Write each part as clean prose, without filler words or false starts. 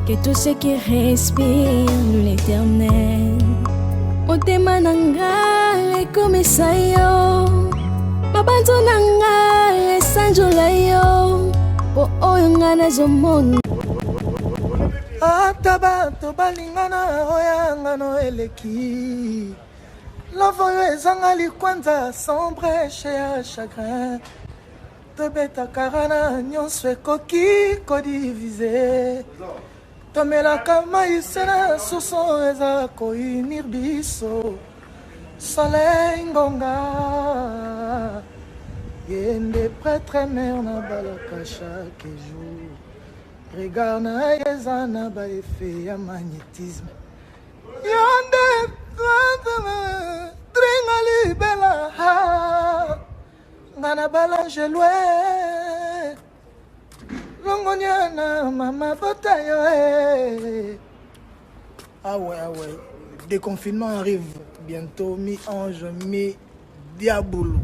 que tout ce qui respire l'éternel. Motema nanga ekomisa yo, mabanzo nanga esanjola yo, po oyo nga nazomona. Ataba to balingana oyanga no eleki, lavoyo ezanga likwanza sans brèche ya chagrin. Tobeta karana nyonso ekoki kodivise, tomelaka maïsena soso eza kounir biso. Soleil ngonga yende prêtre mère na balaka chaque jour. Regard na yezana ba effet ya magnétisme. Yonde tringali bela ngana balange loin. Longoniana mama batayo. Ah ouais, déconfinement arrive bientôt, mi-ange, mi-diabolo.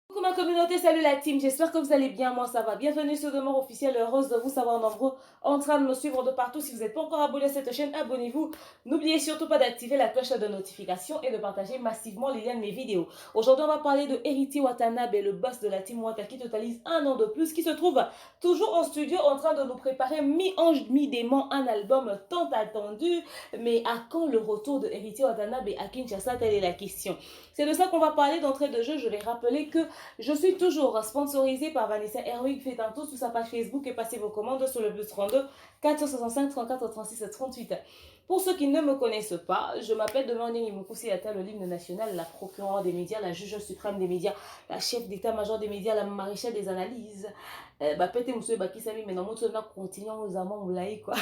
Coucou ma communauté, salut la team, j'espère que vous allez bien, moi ça va. Bienvenue sur Demeure Officielle, heureuse de vous savoir nombreux en train de me suivre de partout. Si vous n'êtes pas encore abonné à cette chaîne, abonnez-vous. N'oubliez surtout pas d'activer la cloche de notification et de partager massivement les liens de mes vidéos. Aujourd'hui, on va parler de Héritier Watanabe, le boss de la team Wata qui totalise 1 an de plus, qui se trouve toujours en studio en train de nous préparer mi-ange, mi-démon, un album tant attendu. Mais à quand le retour de Héritier Watanabe à Kinshasa? Telle est la question. C'est de ça qu'on va parler d'entrée de jeu. Je vais rappeler que je suis toujours sponsorisée par Vanessa Herwig. Faites un tour sur sa page Facebook et passez vos commandes sur le plus 32 465 34 36 38. Pour ceux qui ne me connaissent pas, je m'appelle Demanding Imokusi-Ata, le hymne national, la procureure des médias, la juge suprême des médias, la chef d'état-major des médias, la maréchale des analyses. Pété Moussoué Bakisami, mais non, moi, continuons aux amants moulaï, quoi.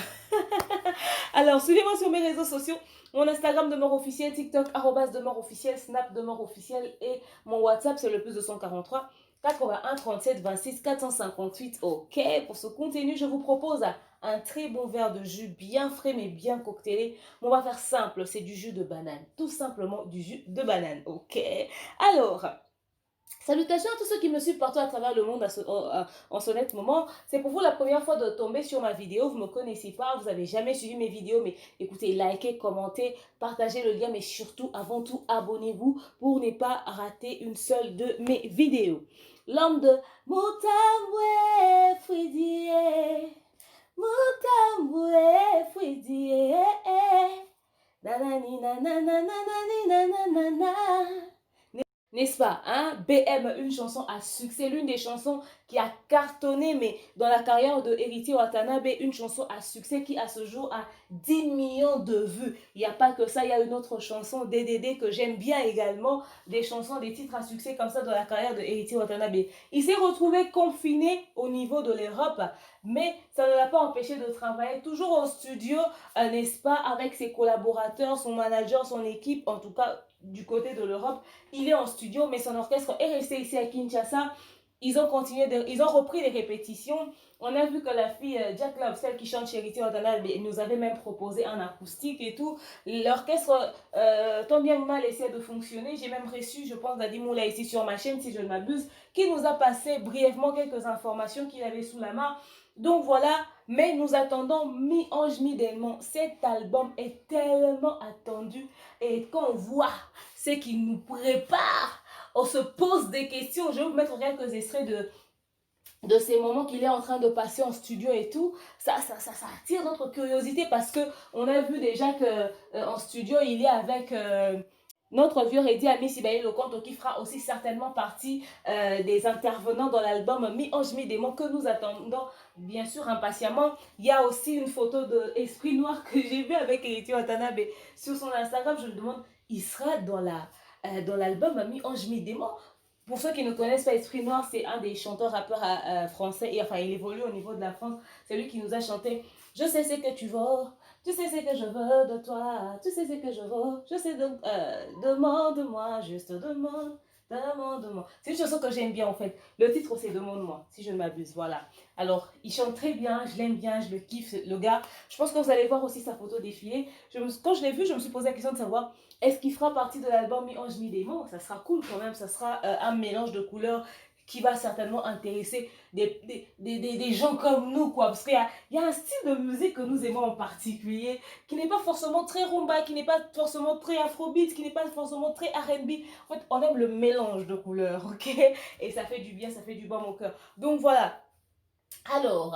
Alors, suivez-moi sur mes réseaux sociaux. Mon Instagram Demeure Officielle, TikTok, Demeure Officielle, Snap Demeure Officielle et mon WhatsApp, c'est le plus 243 81 37 26 458. Ok, pour ce contenu, je vous propose un très bon verre de jus bien frais mais bien cocktailé. On va faire simple, c'est du jus de banane. Tout simplement du jus de banane. Ok, alors... Salutations à tous ceux qui me suivent partout à travers le monde en ce net moment. C'est pour vous la première fois de tomber sur ma vidéo. Vous ne me connaissez pas, vous n'avez jamais suivi mes vidéos. Mais écoutez, likez, commentez, partagez le lien. Mais surtout, avant tout, abonnez-vous pour ne pas rater une seule de mes vidéos. L'homme de Moutamboué Fouidie, Moutamboué Fouidie, nanani nanana nanana. N'est-ce pas, hein? BM, une chanson à succès, l'une des chansons qui a cartonné, mais dans la carrière de Héritier Watanabe, une chanson à succès qui à ce jour a 10 millions de vues. Il n'y a pas que ça, il y a une autre chanson, DDD, que j'aime bien également, des chansons, des titres à succès comme ça dans la carrière de Héritier Watanabe. Il s'est retrouvé confiné au niveau de l'Europe, mais ça ne l'a pas empêché de travailler toujours en studio, n'est-ce pas, avec ses collaborateurs, son manager, son équipe, en tout cas du côté de l'Europe. Il est en studio, mais son orchestre est resté ici à Kinshasa. Ils ont repris les répétitions. On a vu que la fille Jack Love, celle qui chante chez Héritier Watanabe, nous avait même proposé un acoustique et tout. L'orchestre, tant bien que mal, essaie de fonctionner. J'ai même reçu, je pense, Dadi Moula ici sur ma chaîne, si je ne m'abuse, qui nous a passé brièvement quelques informations qu'il avait sous la main. Donc voilà, mais nous attendons mi-ange, mi-démon. Cet album est tellement attendu. Et quand on voit ce qui nous prépare, on se pose des questions. Je vais vous mettre quelques extraits de ces moments qu'il est en train de passer en studio et tout. Ça attire notre curiosité parce qu'on a vu déjà qu'en studio, il est avec... notre vieux Reddy Ami Sibaye Lokonto qui fera aussi certainement partie des intervenants dans l'album Mi-Ange Mi-Démon que nous attendons bien sûr impatiemment. Il y a aussi une photo de Esprit Noir que j'ai vu avec Héritier Watanabe sur son Instagram. Je me demande, il sera dans l'album Mi-Ange Mi-Démon? Pour ceux qui ne connaissent pas Esprit Noir, c'est un des chanteurs rappeurs français. Et enfin, il évolue au niveau de la France. C'est lui qui nous a chanté « Je sais ce que tu veux, tu sais ce que je veux de toi, tu sais ce que je veux, je sais demande-moi, juste demande-moi. » C'est une chanson que j'aime bien en fait. Le titre c'est Demande-moi, si je ne m'abuse, voilà. Alors, il chante très bien, je l'aime bien, je le kiffe, le gars. Je pense que vous allez voir aussi sa photo défiler. Quand je l'ai vu, je me suis posé la question de savoir est-ce qu'il fera partie de l'album Mi-Ange Mi-Démon? Ça sera cool quand même, ça sera un mélange de couleurs qui va certainement intéresser des gens comme nous, quoi. Parce qu'il y a un style de musique que nous aimons en particulier, qui n'est pas forcément très rumba, qui n'est pas forcément très afrobeat, qui n'est pas forcément très R&B. En fait, on aime le mélange de couleurs, ok? Et ça fait du bien, ça fait du baume au cœur. Donc voilà. Alors,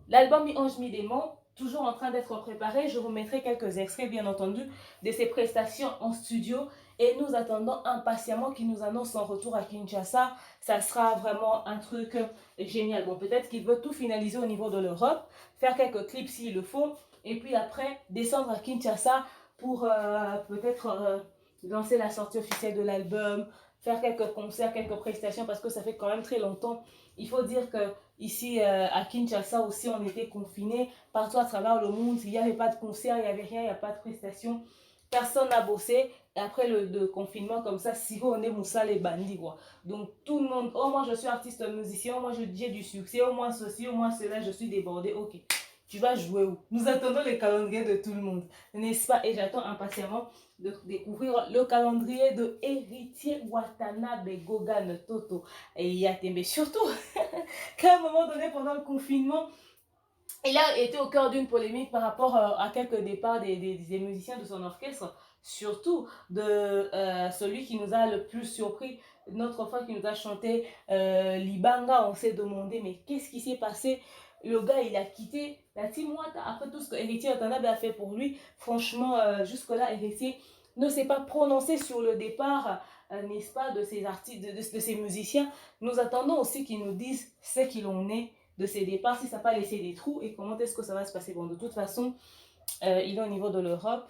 l'album Mi-Ange Mi-Démon, toujours en train d'être préparé. Je vous mettrai quelques extraits, bien entendu, de ses prestations en studio. Et nous attendons impatiemment qu'il nous annonce son retour à Kinshasa. Ça sera vraiment un truc génial. Bon, peut-être qu'il veut tout finaliser au niveau de l'Europe, faire quelques clips s'il le faut, et puis après, descendre à Kinshasa pour peut-être lancer la sortie officielle de l'album, faire quelques concerts, quelques prestations, parce que ça fait quand même très longtemps. Il faut dire que ici à Kinshasa aussi, on était confinés partout à travers le monde. Il n'y avait pas de concert, il n'y avait rien, il n'y a pas de prestations. Personne n'a bossé. Et après le confinement, comme ça, si on est Moussa les bandits, quoi. Donc tout le monde, oh moi je suis artiste musicien, oh, moi j'ai du succès, au moins ceci, au moins cela, je suis débordé, ok. Tu vas jouer où? Nous attendons les calendriers de tout le monde, n'est-ce pas? Et j'attends impatiemment de découvrir le calendrier de Héritier Watanabe Gogan Toto et Yatembe. Surtout qu'à un moment donné, pendant le confinement, il a été au cœur d'une polémique par rapport à quelques départs des musiciens de son orchestre, surtout de celui qui nous a le plus surpris, notre frère qui nous a chanté Libanga. On s'est demandé, mais qu'est-ce qui s'est passé? Le gars, il a quitté la Team Wata après tout ce que Héritier Watanabe a fait pour lui. Franchement, jusque-là, Héritier ne s'est pas prononcé sur le départ, n'est-ce pas, de ces artistes, de ces musiciens. Nous attendons aussi qu'ils nous disent ce qu'il en est de ces départs, si ça n'a pas laissé des trous et comment est-ce que ça va se passer. Bon, de toute façon, il est au niveau de l'Europe.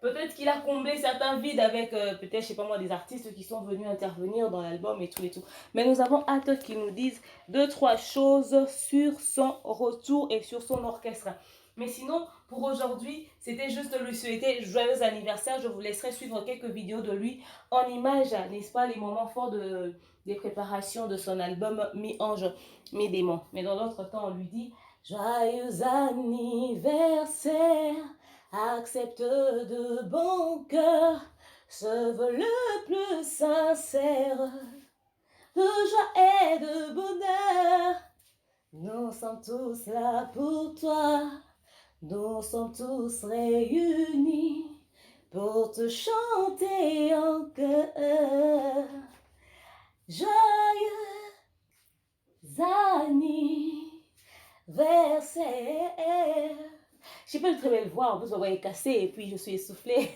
Peut-être qu'il a comblé certains vides avec, peut-être, je sais pas moi, des artistes qui sont venus intervenir dans l'album et tout et tout. Mais nous avons hâte qu'ils nous disent 2-3 choses sur son retour et sur son orchestre. Mais sinon, pour aujourd'hui, c'était juste lui souhaiter joyeux anniversaire. Je vous laisserai suivre quelques vidéos de lui en images, n'est-ce pas, les moments forts des préparations de son album Mi-Ange Mi-Démon. Mais dans l'autre temps, on lui dit joyeux anniversaire, accepte de bon cœur ce vœu le plus sincère de joie et de bonheur. Nous sommes tous là pour toi. Nous sommes tous réunis pour te chanter en chœur. Joyeux anniversaire. Je n'ai pas une très belle voix, en plus ma voix est cassée et puis je suis essoufflée.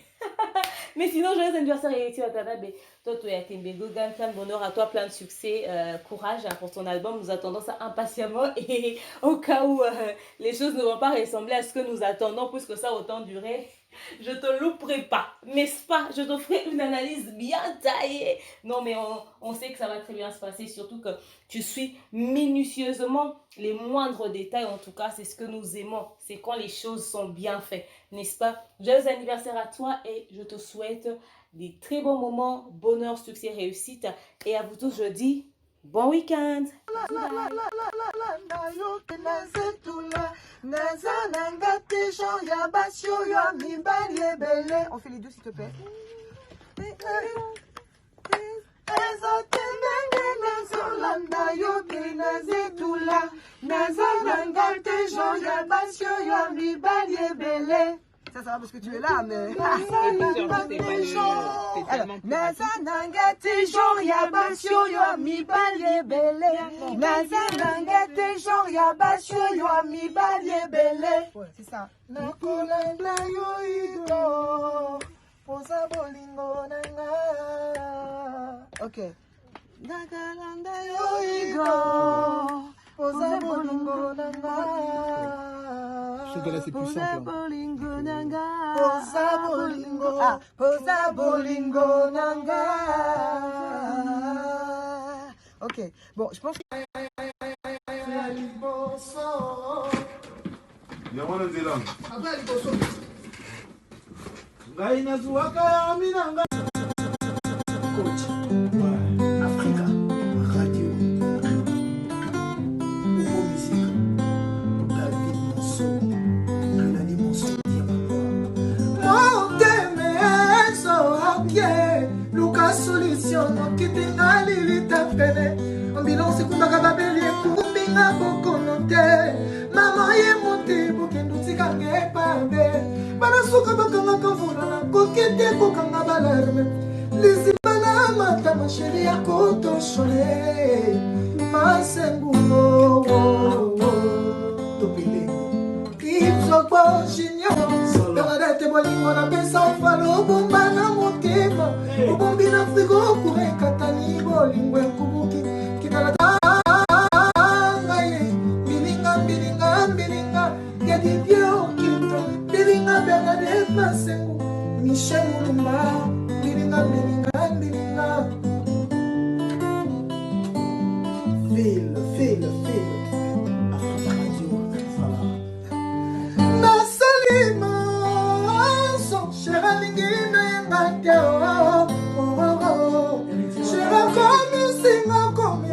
Mais sinon, joyeux anniversaire Héritier Watanabe. Toto Yatembe Gogan, plein de bonheur à toi, plein de succès, courage pour ton album. Nous attendons ça impatiemment et au cas où les choses ne vont pas ressembler à ce que nous attendons, puisque ça a autant duré, je te louperai pas, n'est-ce pas? Je te ferai une analyse bien taillée. Non, mais on sait que ça va très bien se passer, surtout que tu suis minutieusement les moindres détails. En tout cas, c'est ce que nous aimons. C'est quand les choses sont bien faites, n'est-ce pas? Joyeux anniversaire à toi et je te souhaite des très bons moments, bonheur, succès, réussite. Et à vous tous, je dis bon week-end. On fait les deux s'il te plaît. Ça va parce que tu es là, mais... C'est ça. Ok. Je trouve que là c'est plus simple. Ok, bon, je pense que... Coach, Africa, radio, Euro Musique, David Monceau, Anani Monceau, Monte Meso, ok, Lucas Solution, qui t'es allé, nga bokono te mama ye mote bokendo tikanga epabe banasuka bakangaka mvula nakoki te kokanga balarme liziba na mata masheri ya kotoshole masengumo topele ipsoko junior daradete bolingo na pesa ofalo obomba na motema obombi na frigo okurekatani bolingo ekubuki kitalata bilinga ya Didier Okito bilinga Bernadette Masengo Michel Mulumba bilinga file Africa Radio Nasalima son cher alingi na yangate cher comme singa comme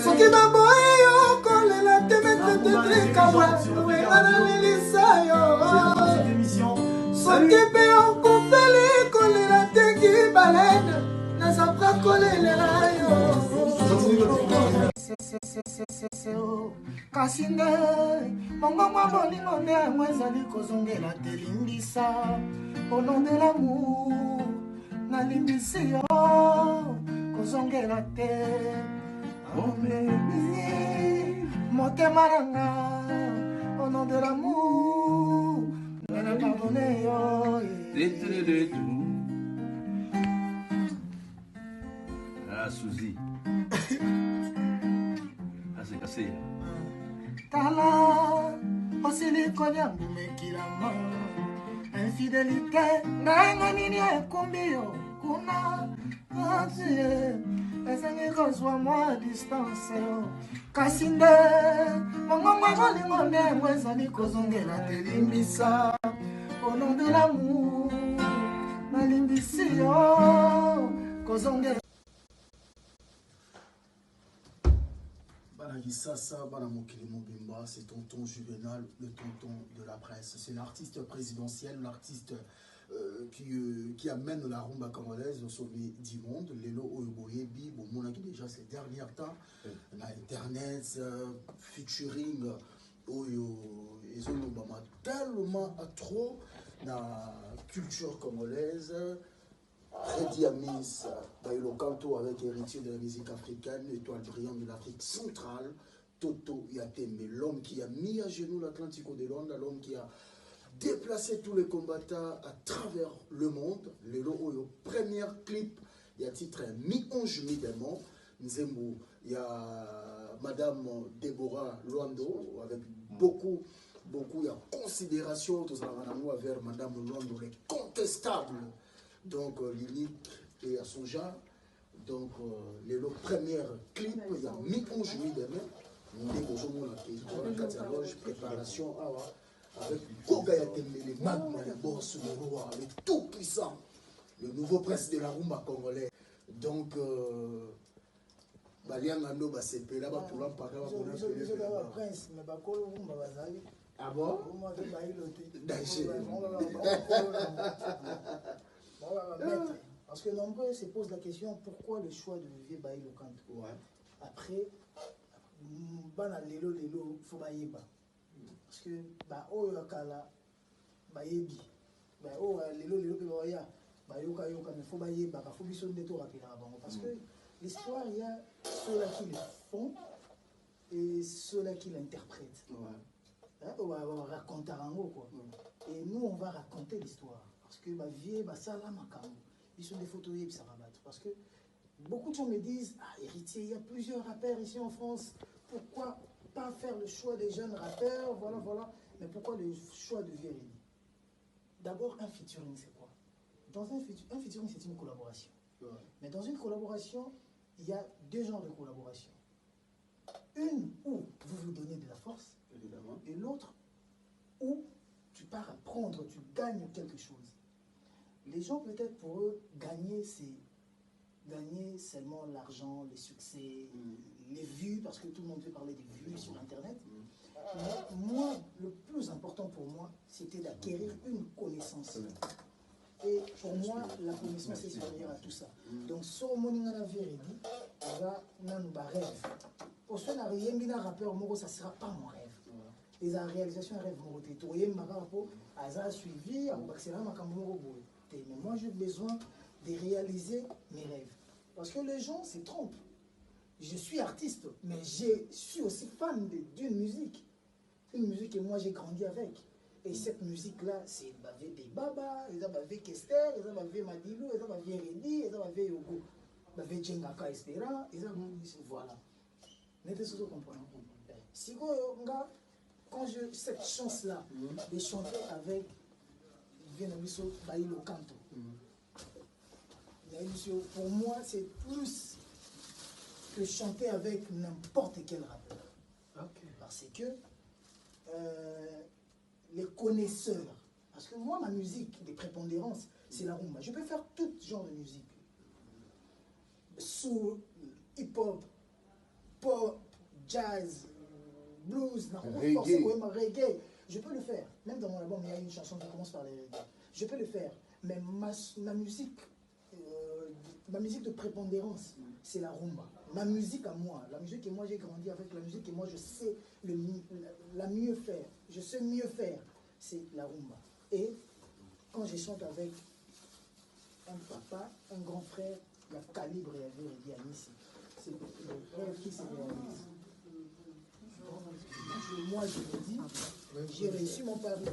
soki naboye yo kolela te metetetrikawa analelisa yo soki mpe okufeli kolela te kibalene nazapra kolelela yo kasi nde mongomwa bolingo nde yango ezali kozongela te limbisa ono de lamour nalimbisi yo kozongela te omebi motema nanga au nom de l'amour nana pardonne yo ah Suzy ah c'est cassé tala osili konyambumekilama infidélité nanga nini ekumbi yo kuna atie ezangi kozwa mwa distance kasi nde mongongo bolingo nde yango ezali kozongela te limbisa au nom de l'amour nalimbisi yo kozongela Sasa Bana Mokili Mobimba, c'est tonton Juvenal, le tonton de la presse. C'est l'artiste présidentiel, l'artiste qui amène la rumba congolaise au sommet du monde. Lelo Oyoboyebi, bon, mon qui déjà ces derniers temps, na internet, featuring Oyo, ils ont tellement trop la culture congolaise. Freddy Amis, Bailo Kanto avec héritier de la musique africaine, étoile brillante de l'Afrique centrale, Toto Yatembe, l'homme qui a mis à genoux l'Atlantico de Londres, l'homme qui a déplacé tous les combattants à travers le monde. Le premier clip, il y a titre Mi-Onge Mi-Démon, Nzembo, il y a Madame Deborah Luando, avec beaucoup, il y a considération, tout ça, vers Madame Luando, les contestables. Donc Lily et à son genre. Donc les premiers clips, il y a Mi-Onge Mi-Démon. On est aujourd'hui dans la catalogue, préparation avec Goga Yatembe, les magma, les boss, avec tout puissant. Le nouveau prince de la rumba congolais. Donc Baliangando Basepe, là-bas pour l'emparer. prince, mais pas quoi rumba bazali. Ah bon? Parce que nombreux se posent la question pourquoi le choix de Vivier Baïlo Kanto. Ouais. Après, bana lelo faut baïba. Parce que bah oh kala baïbi. Bah oh lelo pe boya bayoka mais faut baïba, faut biso ndeto rapide avant parce que l'histoire il y a ceux-là qui le font et ceux-là qui l'interprètent. Ouais. Hein, on va raconter un mot quoi. Et nous on va raconter l'histoire. Parce que ma vie, ça là, ils sont des photos, ça va battre. Parce que beaucoup de gens me disent, ah, héritier, il y a plusieurs rappeurs ici en France, pourquoi pas faire le choix des jeunes rappeurs, voilà. Mais pourquoi le choix de Vieri? D'abord, un featuring, c'est quoi? Dans un featuring, c'est une collaboration. Ouais. Mais dans une collaboration, il y a deux genres de collaboration. Une où vous vous donnez de la force, évidemment, et l'autre où tu pars à prendre, tu gagnes quelque chose. Les gens, peut-être pour eux, gagner, c'est gagner seulement l'argent, les succès, les vues, parce que tout le monde veut parler des vues sur Internet. Mais moi, le plus important pour moi, c'était d'acquérir une connaissance. Et pour moi, la connaissance est supérieure à tout ça. Donc, si on a vérité, on a rêve. Pour ceux qui n'ont pas rappeur, ça ne sera pas mon rêve. Et la réalisation rêve, mon suivi, mais moi, j'ai besoin de réaliser mes rêves. Parce que les gens se trompent. Je suis artiste, mais je suis aussi fan d'une musique. Une musique que moi, j'ai grandi avec. Et cette musique-là, c'est bavé des Baba, ils ont bavé Kester, ils ont bavé Madilou, ils ont bavé Redi, ils ont bavé Yogo, bavé Djengaka Espera, ils ont voilà. N'était-ce que vous comprenez? Si quand j'ai cette chance-là de chanter avec Vienamiso Bailo Canto, pour moi, c'est plus que chanter avec n'importe quel rappeur. Okay. Parce que les connaisseurs, parce que moi, ma musique de prépondérance, c'est la rumba. Je peux faire tout genre de musique. Soul, hip-hop, pop, jazz, blues, reggae. Je peux le faire. Même dans mon album, il y a une chanson qui commence par les reggae. Je peux le faire. Mais ma musique de prépondérance, c'est la rumba. Ma musique à moi, la musique que moi j'ai grandi avec, la musique que moi je sais la mieux faire, je sais mieux faire, c'est la rumba. Et quand je chante avec un papa, un grand frère, il y a Calibre et Averedi à Nice, c'est le rêve qui se réalise. Moi je me dis, j'ai réussi mon pari.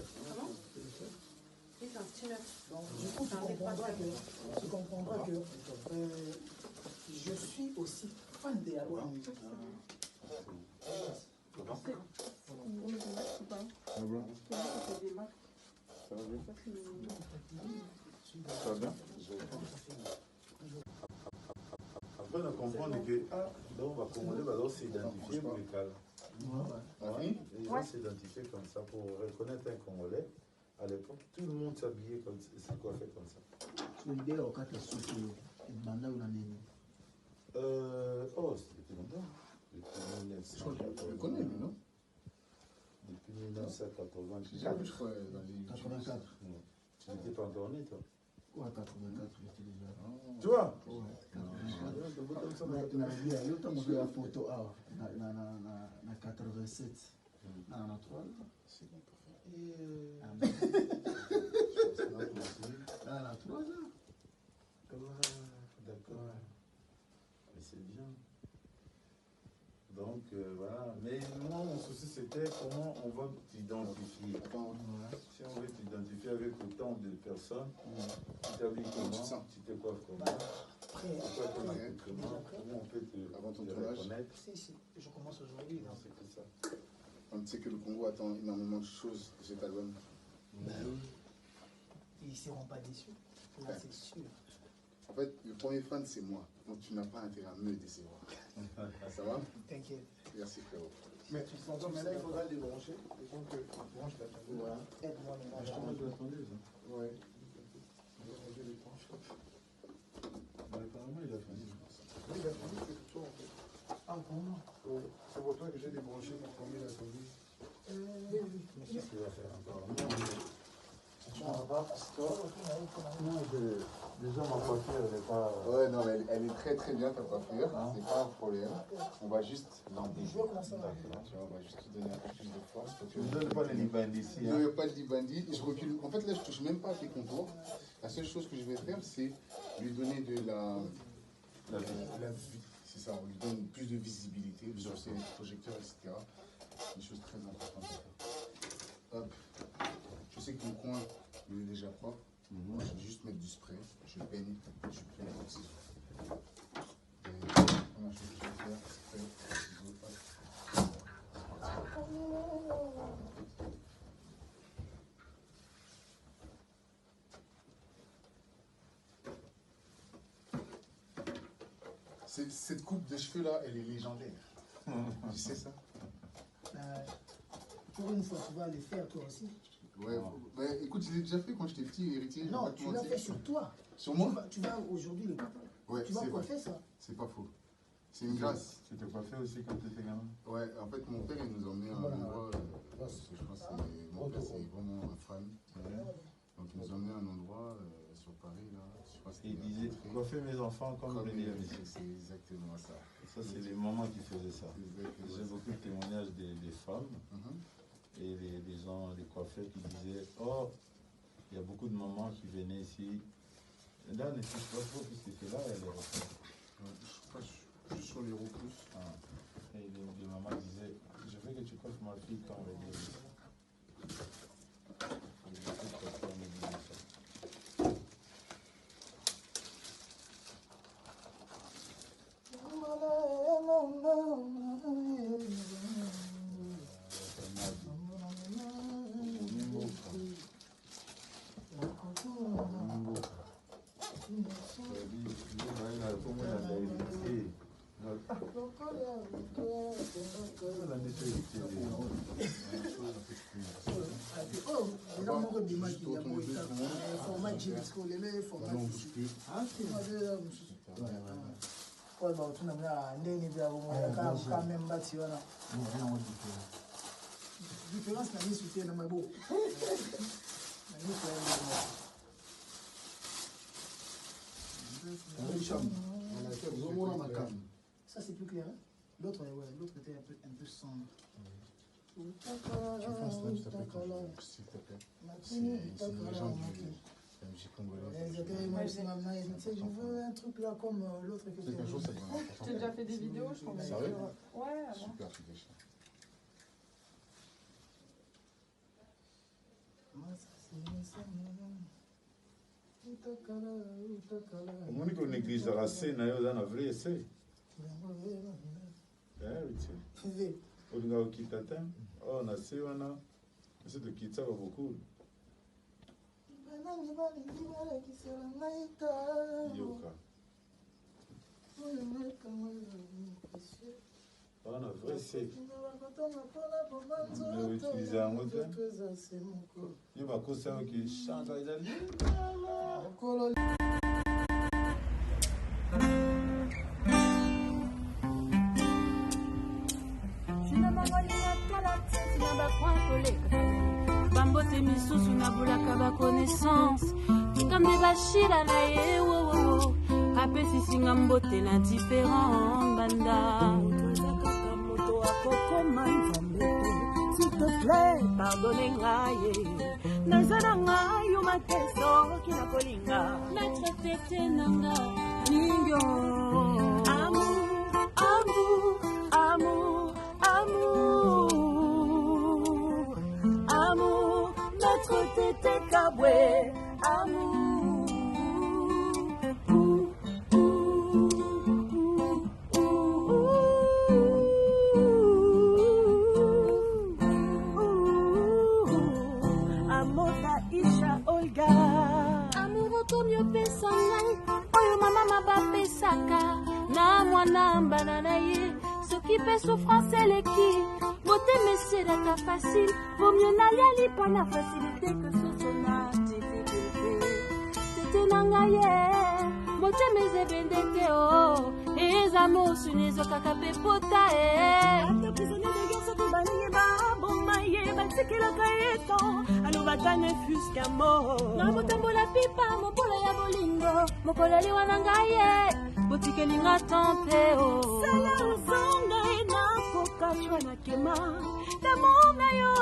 Donc du coup tu comprendras que je suis aussi fan de la musique. Ça va bien? Ça va bien? Après, on comprend que donc, on va Congolais s'identifier pour les calmes. Les gens s'identifient comme ça pour reconnaître un Congolais. À l'époque, tout le monde s'habillait comme ça, s'est coiffé comme ça. Oh, c'était longtemps. Depuis 1984. Je connais, non? Depuis 1984. Je crois, dans les 84. Tu n'étais pas encore né, toi? Ouais, 84, j'étais déjà. Tu vois? Ouais, 84. Je la photo, na 87. Na 3. C'est bon pour faire. Na 3 ans. D'accord. Mais c'est bien. Donc voilà. Mais moi, mon souci, c'était comment on va t'identifier. Si on veut t'identifier avec autant de personnes, tu t'habilles comment, tu te coiffes comment, comment on peut te reconnaître. Si, je commence aujourd'hui. C'est que ça. On sait que le Congo attend énormément de choses de cet album. Ils ne seront pas déçus. Là, c'est sûr. En fait, le premier fan, c'est moi. Donc, tu n'as pas intérêt à me décevoir. Ça va? T'inquiète. Merci, frérot. Mais tu t'entends, mais là, il faudra le débrancher. Et donc, branche la tondeuse. Voilà. Aide-moi maintenant. Je te la tondeuse. Ouais. Apparemment, il a fini. Oui, il a fini, c'est pour toi, en fait. Ah, vraiment? Oui. C'est pour toi que j'ai débranché pour tomber la tondeuse. Oui. Qu'est-ce qu'il va faire encore? Non, déjà ma coiffure, elle n'est pas. Ouais, non, mais elle est très très bien ta coiffure, c'est pas un problème. On va juste l'embêter. Je vois comment ça va. On va juste te donner un peu plus de force. Tu ne donnes pas les libandis ici. Je ne veux pas le libandi, je recule. En fait, là, je touche même pas à tes contours. La seule chose que je vais faire, c'est lui donner de la vie. C'est ça, on lui donne plus de visibilité, sur ses projecteurs, etc. Une chose très importante à faire. Hop. Je sais que mon coin, il est déjà propre. Moi, je vais juste mettre du spray. Je peigne, je peigne aussi. Et la première chose que je vais faire, c'est cette coupe de cheveux là, elle est légendaire. Tu sais ça? Pour une fois, tu vas le faire toi aussi. Ouais, bah, écoute, je l'ai déjà fait quand j'étais petit, héritier. Non, tu l'as fait sur toi. Sur moi? Tu vas aujourd'hui le ouais, tu vas coiffer ça. C'est pas faux. C'est une grâce. Tu t'es coiffé aussi quand tu étais gamin? Ouais, en fait, mon père, il nous a emmené à un endroit. Je crois que mon père, c'est vraiment un fan. Donc ils nous ont amené à un endroit sur Paris, là. Je sais pas si il disait, coiffer mes enfants comme je l'ai dit. C'est exactement ça. Ça, c'est les mamans qui faisaient ça. J'ai beaucoup de témoignages des femmes et des gens, des coiffeurs qui disaient, oh, il y a beaucoup de mamans qui venaient ici. Là, on ne touche pas trop puisque c'est là, elle est refaite. Je crois que je suis sur les roues plus. Et les mamans disaient, je veux que tu coiffes ma fille quand on va dire ça. Ça c'est plus clair. Hein? L'autre était un peu sombre. Tu fais un snap, s'il te plaît, c'est une légende de la musique congolaise. Je veux un truc là comme l'autre que tu as. J'ai déjà fait des vidéos, je crois. Sérieux? Ouais, avant. Super, c'est des chiens. omoni konégligaka se na yo oza na vrai ese olingaka kokita te oyo na se wana ese tokitisaka bokulu yoka wana vrai se utilize yango te yo bakosa yo ki changa ezali bambote misusu nabulaka bakonaissance tikambe bashila na ye wowowo apesisinga mbote na différent banda ozakaka moto akokoma nzambe s'il te plaît pardonne ngai naza na ngai yo mateso kina kolinga maître tete nanga ningyo amour amour amour amour amour maître tete kabwe amour komyopesa ngai oyo mama mabapesaka na mwana mbana na ye soki mpe souffrance eleki motema eselaka facile vomio nalia lipa na facilité que soso na difficulté tete na ngai ye motema ezebende te o eza mosuni ezokaka mpe pota ata prisonnier de guerre soki balingi baboma ye batikelaka ye ton alobata ne fuska mo na motambola pipa mopola ya bolingo mokolo liwa na ngai ye botikelinga tempe o sala ozonga ye nakokachwa na kema damour na yo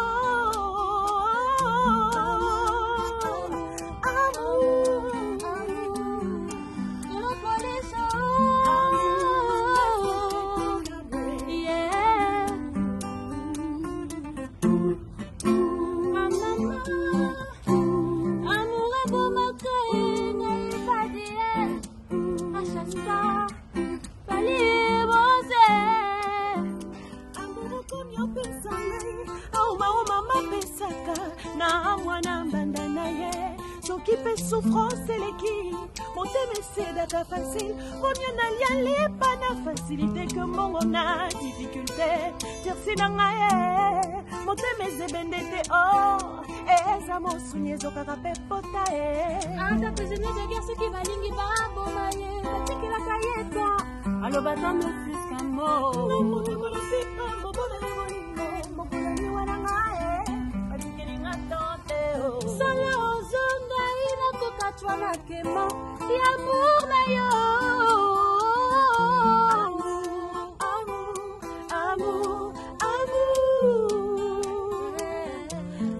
soki mpe souffrance eleki motema esedaka facile komio nalia lipa na facilité ke mbongo na difficulté tirsi na ngai motema ezebende te o eza mosuni ezokaka mpe pota ata prisonnier de guerre soki balingi baboma ye batikelaka ye ta alobata mefiska mo motekola sipa mobona na bolingo mokolani wana ngai batikelinga tante sala ozonga toi na kema Amour na yo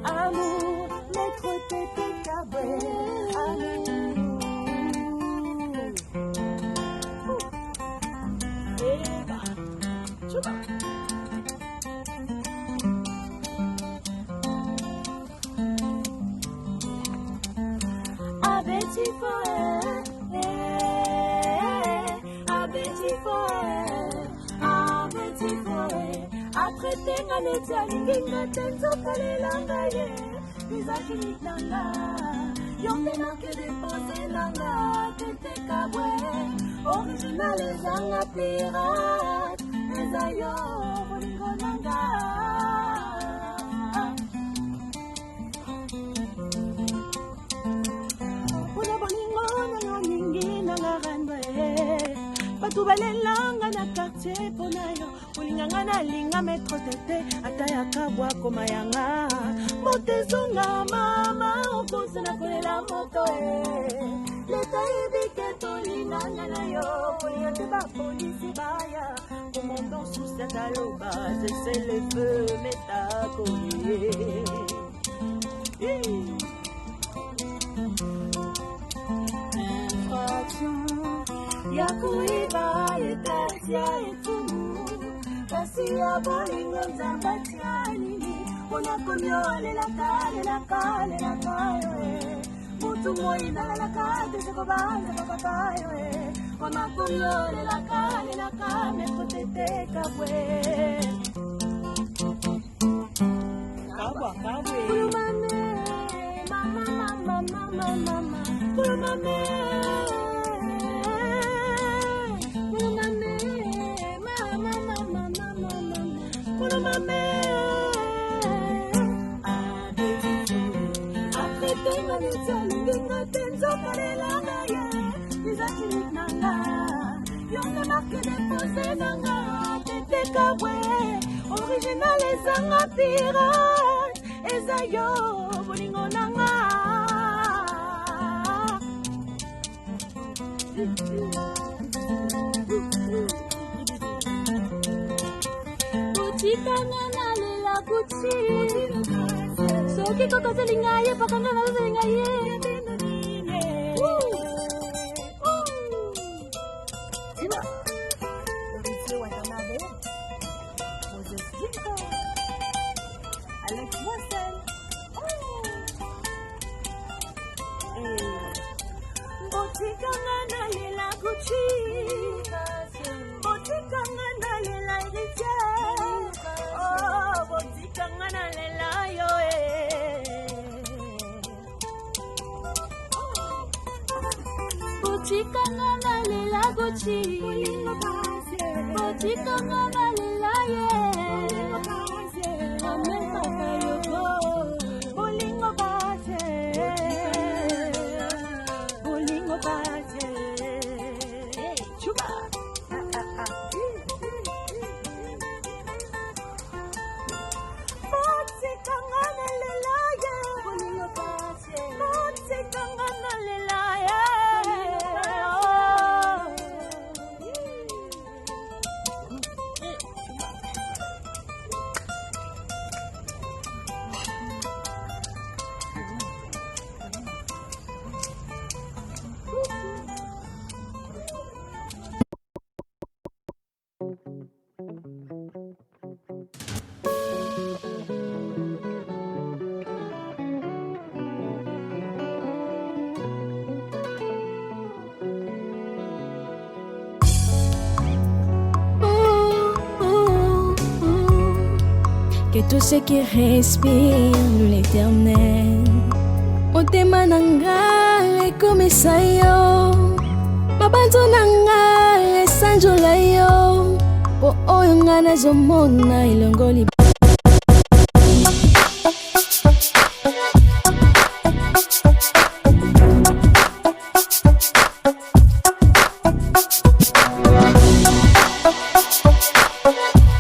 Amour, maître Tété Kaboué Après tenga netia linginga tenzo kalelanga ye Visage nanga Yonde na ke depose nanga Tété Kaboué Original ezanga pirate Ezayo bolingo nanga Puna bolingo nanga mingi nanga randwe Batu balelanga na quartier pona yo Olinganga na linga maître Tété Ataya kabwa koma yanga Motezonga mama Okonsa na kolela moto Leta ibike tolinganga na yo Polinga te ba polisi baya Commandant sous sa taloba C'est le feu meta kolie Infraction Yakuiba etatia etumu Kasi ya bolingo nzambatia nini Ona komyo lelaka yoe Mutu moi nalalaka Teseko banza papapa yoe Ona komyo lelaka Maître Tété Kaboué Kaboué Kulumame Mama Kulumame Après tenga netia linginga tenzo kalelanga ye Visage nanga Yonde marque depose nanga Tété Kaboué Original ezanga pirate Ezayo bolingo nanga Botikanga na lela Gucci Soki koko zelinga ye Pakanga na zelinga ye Sima Orisi Watanabe Moses Jinko Alex Watson Botikanga na lela Gucci Botikanga na lela Héritier Oh, botikanga na lela yo Botikanga na lela Gucci Botikanga na lela ye Ameka kayogo Bolingo base Bolingo base Chuba Botikanga na lela ye Bolingo base Botikanga na lela ye Que tout ce qui respire l'éternel motema nanga ekomisa yo mabanzo nanga esanjola yo po oyo nga nazomona elongoli